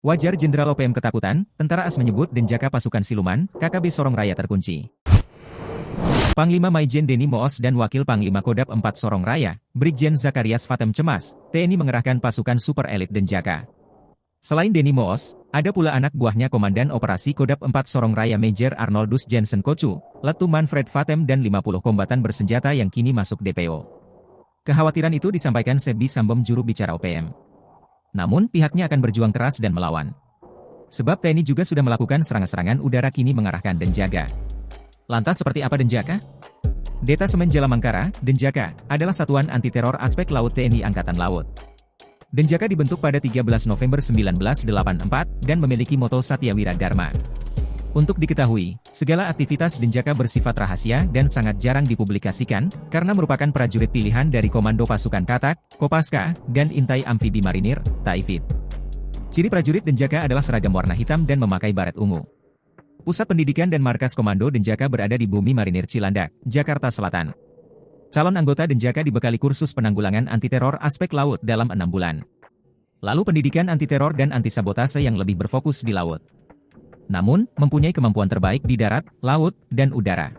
Wajar Jenderal OPM ketakutan, Tentara AS menyebut Denjaka pasukan siluman, KKB Sorong Raya terkunci. Panglima Maijen Denny Moos dan Wakil Panglima Kodap 4 Sorong Raya, Brigjen Zakarias Fatem cemas, TNI mengerahkan pasukan super elit Denjaka. Selain Denny Moos, ada pula anak buahnya Komandan Operasi Kodap 4 Sorong Raya Major Arnoldus Jensen Kocu, Letu Manfred Fatem dan 50 kombatan bersenjata yang kini masuk DPO. Kekhawatiran itu disampaikan Sebi Sambom juru bicara OPM. Namun, pihaknya akan berjuang keras dan melawan. Sebab TNI juga sudah melakukan serangan-serangan udara kini mengarahkan Denjaka. Lantas seperti apa Denjaka? Detasemen Jalamangkara, Denjaka, adalah satuan anti-teror aspek laut TNI Angkatan Laut. Denjaka dibentuk pada 13 November 1984 dan memiliki moto Satya Wira Dharma. Untuk diketahui, segala aktivitas Denjaka bersifat rahasia dan sangat jarang dipublikasikan, karena merupakan prajurit pilihan dari Komando Pasukan Katak, Kopaska, dan Intai Amfibi Marinir, Taifib. Ciri prajurit Denjaka adalah seragam warna hitam dan memakai baret ungu. Pusat pendidikan dan markas Komando Denjaka berada di Bumi Marinir Cilandak, Jakarta Selatan. Calon anggota Denjaka dibekali kursus penanggulangan anti-teror aspek laut dalam 6 bulan. Lalu pendidikan anti-teror dan anti-sabotase yang lebih berfokus di laut. Namun, mempunyai kemampuan terbaik di darat, laut, dan udara.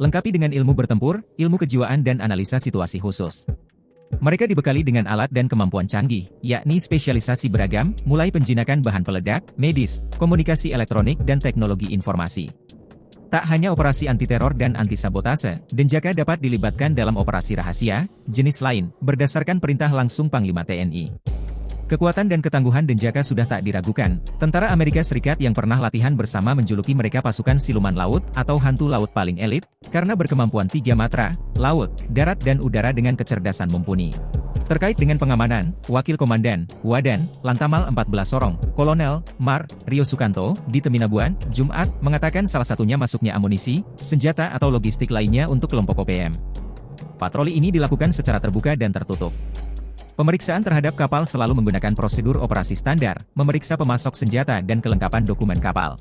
Lengkapi dengan ilmu bertempur, ilmu kejiwaan dan analisa situasi khusus. Mereka dibekali dengan alat dan kemampuan canggih, yakni spesialisasi beragam, mulai penjinakan bahan peledak, medis, komunikasi elektronik dan teknologi informasi. Tak hanya operasi anti-teror dan anti-sabotase, Denjaka dapat dilibatkan dalam operasi rahasia, jenis lain, berdasarkan perintah langsung Panglima TNI. Kekuatan dan ketangguhan Denjaka sudah tak diragukan. Tentara Amerika Serikat yang pernah latihan bersama menjuluki mereka pasukan siluman laut atau hantu laut paling elit, karena berkemampuan 3 matra, laut, darat dan udara dengan kecerdasan mumpuni. Terkait dengan pengamanan, Wakil Komandan, Wadan, Lantamal 14 Sorong, Kolonel, Mar, Rio Sukanto, di Teminabuan, Jumat, mengatakan salah satunya masuknya amunisi, senjata atau logistik lainnya untuk kelompok OPM. Patroli ini dilakukan secara terbuka dan tertutup. Pemeriksaan terhadap kapal selalu menggunakan prosedur operasi standar, memeriksa pemasok senjata dan kelengkapan dokumen kapal.